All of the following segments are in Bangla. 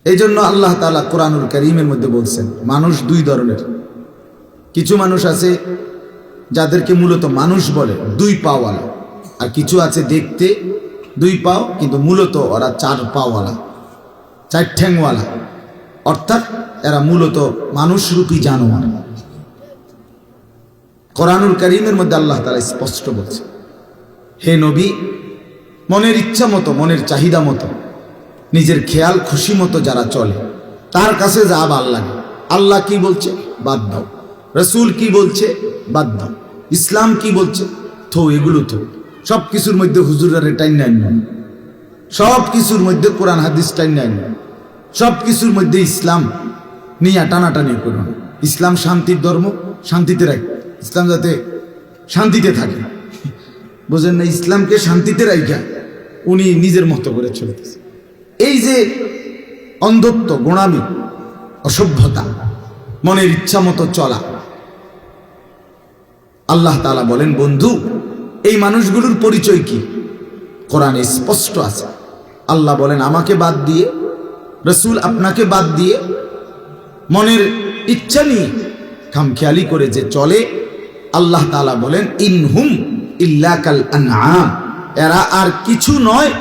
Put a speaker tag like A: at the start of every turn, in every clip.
A: এই জন্য আল্লাহ তাআলা কোরআনুল কারীমের মধ্যে বলছেন মানুষ দুই ধরনের। কিছু মানুষ আছে যাদেরকে মূলত মানুষ বলে, দুই পাওয়ালা, আর কিছু আছে দেখতে দুই পাও কিন্তু মূলত ওরা চার পাওয়ালা, চার ঠ্যাংওয়ালা, অর্থাৎ এরা মূলত মানুষরূপী জানোয়ার। কোরআনুল কারীমের মধ্যে আল্লাহ তাআলা স্পষ্ট বলছে, হে নবী, মনের ইচ্ছা মতো, মনের চাহিদা মতো, নিজের খেয়াল খুশি মতো যারা চলে, তার কাছে যা ভাল লাগে, আল্লাহ কি বলছে বাদ দাও, রসুল কি বলছে বাদ দাও, ইসলাম কি বলছে থো, এগুলো থো। সব কিছুর মধ্যে হুজুরের টাইম নাই, সব কিছুর মধ্যে কোরআন হাদিস টাইম নাই, সব কিছুর মধ্যে ইসলাম নিয়ে টানাটানি করুন। ইসলাম শান্তির ধর্ম, শান্তিতে রাখ, ইসলাম যাতে শান্তিতে থাকে, বুঝেন না? ইসলামকে শান্তিতে রাখা উনি নিজের মতো করে চলতেছে। এই যে অন্ধত্ব, গোঁড়ামি, অসভ্যতা, মনের ইচ্ছা মতো চলা, আল্লাহ তাআলা বলেন বন্ধু এই মানুষগুলোর পরিচয় কি? কোরআনে স্পষ্ট আছে। আল্লাহ বলেন আমাকে বাদ দিয়ে, রসুল আপনাকে বাদ দিয়ে, মনের ইচ্ছা নিয়ে খামখেয়ালি করে যে চলে, আল্লাহ তাআলা বলেন ইনহুম ইল্লা কাল আনআম, এরা আর কিছু নয়,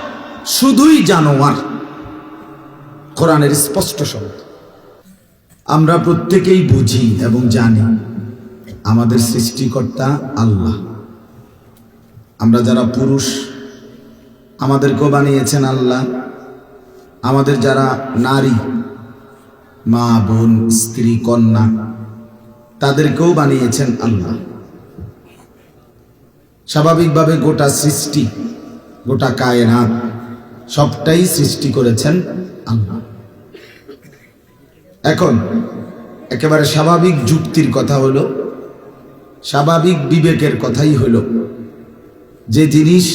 A: শুধুই জানোয়ার। কোরআনের স্পষ্ট শব্দ। আমরা প্রত্যেকেই বুঝি এবং জানি আমাদের সৃষ্টিকর্তা আল্লাহ। আমরা যারা পুরুষ, আমাদেরকেও বানিয়েছেন আল্লাহ। আমাদের যারা নারী, মা, বোন, স্ত্রী, কন্যা, তাদেরকেও বানিয়েছেন আল্লাহ। স্বাভাবিকভাবে গোটা সৃষ্টি, গোটা কায়নাত সবটাই সৃষ্টি করেছেন আল্লাহ। এখন একেবারে স্বাভাবিক যুক্তির কথা হলো, স্বাভাবিক বিবেকের কথাই হলো, যে জিনিস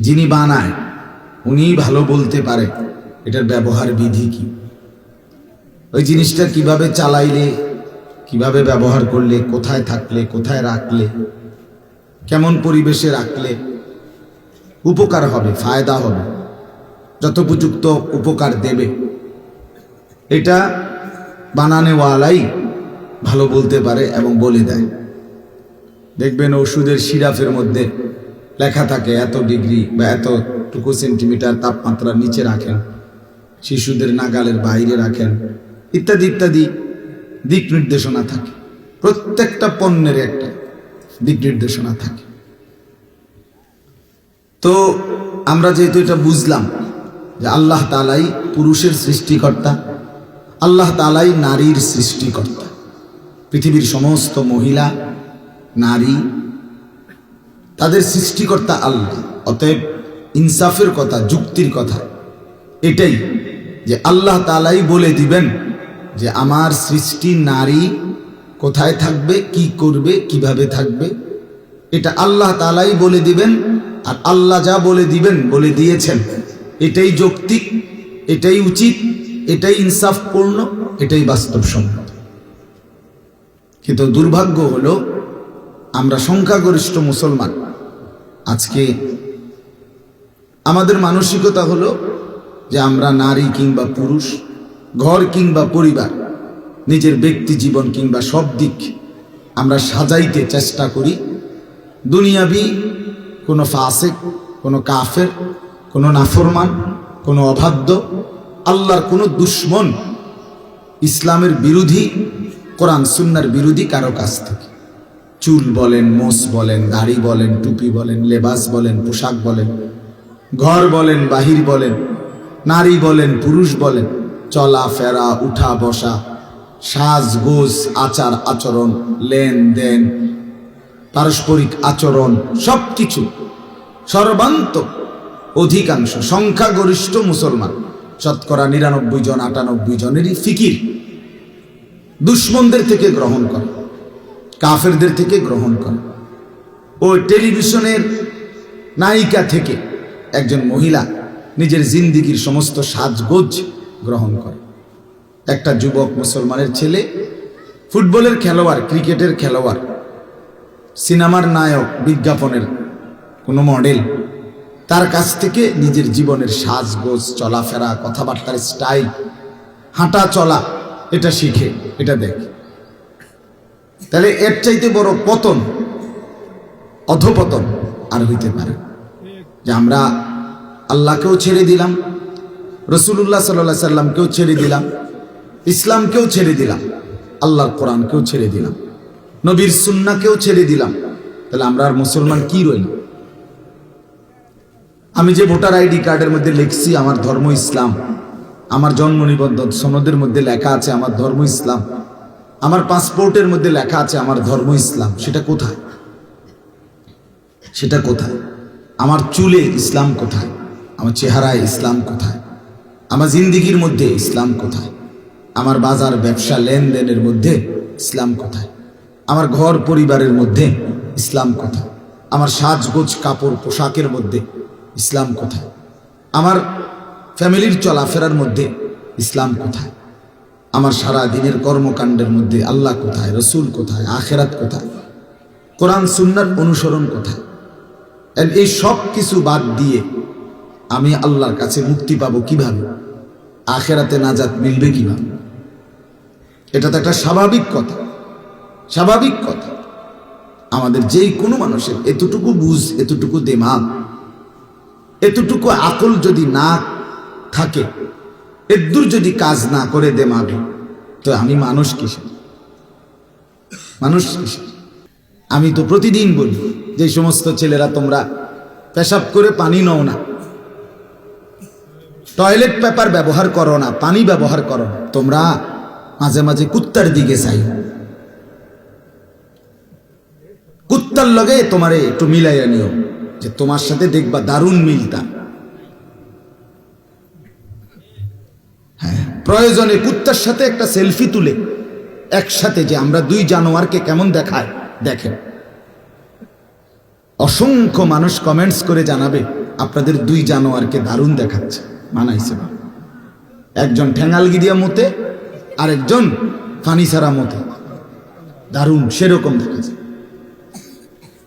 A: যিনি বানায় উনি ভালো বলতে পারে এটার ব্যবহার বিধি কি, ওই জিনিসটা কিভাবে চালাইলে, কিভাবে ব্যবহার করলে, কোথায় থাকলে, কোথায় রাখলে, কেমন পরিবেশে রাখলে উপকার হবে, ফায়দা হবে, যথোপযুক্ত উপকার দেবে, এটা বানানেওয়ালাই ভালো বলতে পারে এবং বলে দেয়। দেখবেন ওষুধের সিরাপের মধ্যে লেখা থাকে এত ডিগ্রি বা এতটুকু সেন্টিমিটার তাপমাত্রার নিচে রাখেন, শিশুদের নাগালের বাইরে রাখেন, ইত্যাদি ইত্যাদি দিক নির্দেশনা থাকে। প্রত্যেকটা পণ্যের একটা দিক নির্দেশনা থাকে। তো আমরা যেহেতু এটা বুঝলাম যে আল্লাহ তাআলাই পুরুষের সৃষ্টিকর্তা, আল্লাহ তাআলাই নারীর সৃষ্টিকর্তা, পৃথিবীর সমস্ত মহিলা, নারী, তাদের সৃষ্টিকর্তা আল্লাহ। অতএব ইনসাফের কথা, যুক্তির কথা এটাই যে আল্লাহ তাআলাই বলে দিবেন যে আমার সৃষ্টি নারী কোথায় থাকবে, কি করবে, কিভাবে থাকবে, এটা আল্লাহ তাআলাই বলে দিবেন। আর আল্লাহ যা বলে দিবেন, বলে দিয়েছেন, এটাই যৌক্তিক, এটাই উচিত, এটাই ইনসাফপূর্ণ, এটাই বাস্তবসম্মত। কিন্তু দুর্ভাগ্য হলো আমরা সংখ্যাগরিষ্ঠ মুসলমান আজকে আমাদের মানসিকতা হলো যে আমরা নারী কিংবা পুরুষ, ঘর কিংবা পরিবার, নিজের ব্যক্তি জীবন কিংবা সব দিক আমরা সাজাইতে চেষ্টা করি দুনিয়াবি কোনো ফাসিক, কোনো কাফের, কোনো নাফরমান, কোনো অবাধ্য, আল্লাহর কোনো দুশ্মন, ইসলামের বিরোধী, কোরআন সুন্নাহর বিরোধী কারো কাছ থেকে। চুল বলেন, মোস বলেন, দাড়ি বলেন, টুপি বলেন, লেবাস বলেন, পোশাক বলেন, ঘর বলেন, বাহির বলেন, নারী বলেন, পুরুষ বলেন, চলা ফেরা, উঠা বসা, সাজগোজ, আচার আচরণ, লেনদেন, পারস্পরিক আচরণ, সবকিছু সর্বান্ত অধিকাংশ সংখ্যাগরিষ্ঠ মুসলমান, শতকরা 99 জন 98 জনেরই ফিকির দুশ্মনদের থেকে গ্রহণ করে, কাফেরদের থেকে গ্রহণ করে। ও টেলিভিশনের নায়িকা থেকে একজন মহিলা নিজের জিন্দিগির সমস্ত সাজগোজ গ্রহণ করে। একটা যুবক মুসলমানের ছেলে, ফুটবলের খেলোয়াড়, ক্রিকেটের খেলোয়াড়, সিনেমার নায়ক, বিজ্ঞাপনের কোনো মডেল, তার কাছ থেকে নিজের জীবনের সাজগোজ, চলাফেরা, কথাবার্তার স্টাইল হাঁটা চলা এটা শিখে, এটা দেখে। তাহলে এর চাইতে বড় পতন, অধপতন আর হইতে পারে যে আমরা আল্লাহকেও ছেড়ে দিলাম, রাসূলুল্লাহ সাল্লাল্লাহু আলাইহি সাল্লামকেও ছেড়ে দিলাম, ইসলামকেও ছেড়ে দিলাম, আল্লাহর কোরআনকেও ছেড়ে দিলাম, নবীর সুন্নাহকেও ছেড়ে দিলাম। তাহলে আমরা আর মুসলমান কি রইল? আমি যে ভোটার আইডি কার্ডের মধ্যে লিখছি আমার ধর্ম ইসলাম, আমার জন্ম নিবন্ধন সনদের মধ্যে লেখা আছে আমার ধর্ম ইসলাম, আমার পাসপোর্টের মধ্যে লেখা আছে আমার ধর্ম ইসলাম, সেটা কোথায়? সেটা কোথায়? আমার চুলে ইসলাম কোথায়? আমার চেহারায় ইসলাম কোথায়? আমার জিন্দিগির মধ্যে ইসলাম কোথায়? আমার বাজার ব্যবসা লেনদেনের মধ্যে ইসলাম কোথায়? আমার ঘর পরিবারের মধ্যে ইসলাম কোথায়? আমার সাজগোজ কাপড় পোশাকের মধ্যে ইসলাম কোথায়? আমার ফ্যামিলির চলাফেরার মধ্যে ইসলাম কোথায়? আমার সারা দিনের কর্মকাণ্ডের মধ্যে আল্লাহ কোথায়, রসুল কোথায়, আখেরাত কোথায়, কোরআন সুন্নাহর অনুসরণ কোথায়? এই সব কিছু বাদ দিয়ে আমি আল্লাহর কাছে মুক্তি পাবো কিভাবে? আখেরাতে নাজাত মিলবে কিভাবে? এটা তো একটা স্বাভাবিক কথা, স্বাভাবিক কথা। আমাদের যেই কোনো মানুষের এতটুকু বুঝ, এতটুকু দিমাগ, এতটুকু আকল যদি না থাকে, এদূর যদি কাজ না করে দিমাগে, তো আমি মানুষ কিসের? মানুষ কিসের? আমি তো প্রতিদিন বলি যে সমস্ত ছেলেরা তোমরা পেশাব করে পানি নাও না, টয়লেট পেপার ব্যবহার করো না, পানি ব্যবহার করো না, তোমরা মাঝে মাঝে কুত্তার দিকে চাই, কুত্তার লগে তোমারে একটু মিলাইয়া নিও, যে তোমার সাথে দেখবা দারুণ মিলতা। হ্যাঁ, প্রয়োজনে কুত্তার সাথে একটা সেলফি তুলে একসাথে যে আমরা দুই জানোয়ারকে কেমন দেখায় দেখেন। অসংখ্য মানুষ কমেন্টস করে জানাবে আপনাদের দুই জানোয়ারকে দারুণ দেখাচ্ছে, মানাইছে না। একজন ঠ্যাঙালগি দিয়া মতে, আরেকজন ফানি ছাড়া মতে, দারুণ সেরকম দেখাচ্ছে,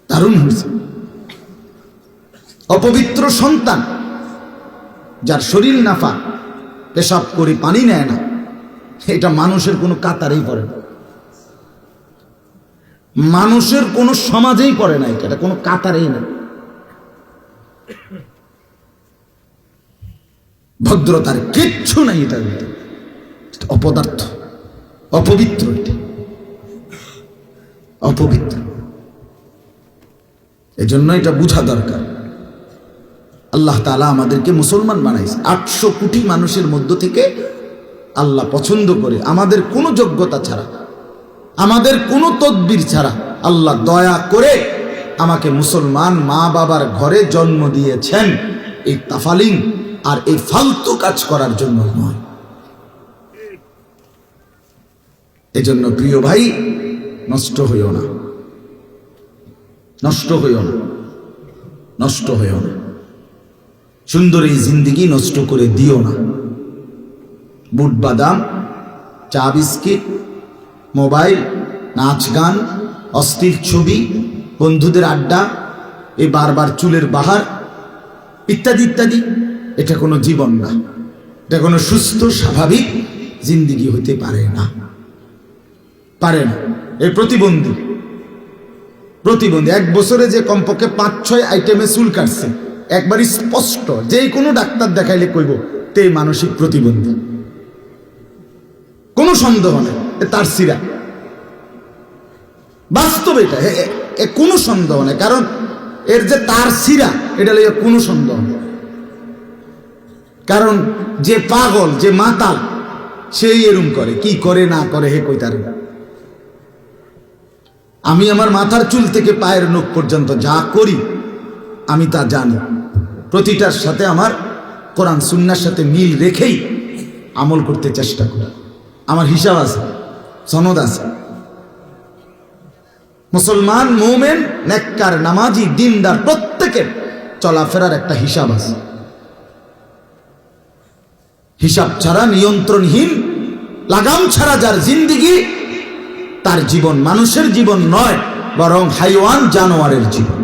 A: দারুণ হয়েছে। অপবিত্র সন্তান যার শরীর নাফা, পেশাব করে পানি নেয় না, এটা মানুষের কোনো কাতারেই পড়ে না, মানুষের কোনো সমাজেই পড়ে না, এটা কোনো কাতারেই না। ভদ্রতার কিচ্ছু নাই এটার ভিতরে, অপদার্থ, অপবিত্র, এটা অপবিত্র। এজন্য এটা বুঝা দরকার। আল্লাহ তাআলা আমাদেরকে মুসলমান বানাইছে। 800 কোটি মানুষের মধ্য থেকে আল্লাহ পছন্দ করে, আমাদের কোনো যোগ্যতা ছাড়া, আমাদের কোনো তদবির ছাড়া আল্লাহ দয়া করে আমাকে মুসলমান মা বাবার ঘরে জন্ম দিয়েছেন, এই তাফালিং আর এই ফালতু কাজ করার জন্য নয়। এজন্য প্রিয় ভাই, নষ্ট হইও না, নষ্ট হইও না, নষ্ট হইও না। সুন্দর এই জিন্দিগি নষ্ট করে দিও না। বুট বাদাম, চা বিস্কিট, মোবাইল, নাচ গান, অস্থির ছবি, বন্ধুদের আড্ডা, এই বারবার চুলের বাহার ইত্যাদি ইত্যাদি, এটা কোনো জীবন না, এটা কোনো সুস্থ স্বাভাবিক জিন্দিগি হতে পারে না, পারে না। এই প্রতিবন্ধী, প্রতিবন্ধী 1 বছরে যে কমপক্ষে 5-6 আইটেমে চুল কাটছে, একবারই স্পষ্ট, যে কোনো ডাক্তার দেখাইলে কইব তে মানসিক প্রতিবন্ধী, কোনো সন্দেহ নেই, তার সিরা বাস্তব, এটা কোনো সন্দেহ নেই। কারণ এর যে তার সিরা, এটা লইয়া কোনো সন্দেহ নেই। কারণ যে পাগল, যে মাতাল, সেই এরম করে, কি করে না করে হে কই তার। আমি আমার মাথার চুল থেকে পায়ের নখ পর্যন্ত যা করি আমি তা জানি, প্রতিটার সাথে আমার কোরআন সুন্নাহর সাথে মিল রেখেই আমল করতে চেষ্টা করি। আমার হিসাব আছে, সনদ আছে। মুসলমান, মুমিন, নেককার, নামাজি, দিনদার প্রত্যেকের চলাফেরার একটা হিসাব আছে। হিসাব ছাড়া, নিয়ন্ত্রণহীন, লাগাম ছাড়া যার জিন্দিগি, তার জীবন মানুষের জীবন নয়, বরং হাইওয়ান, জানোয়ারের জীবন।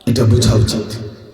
A: এটা বোঝা উচিত।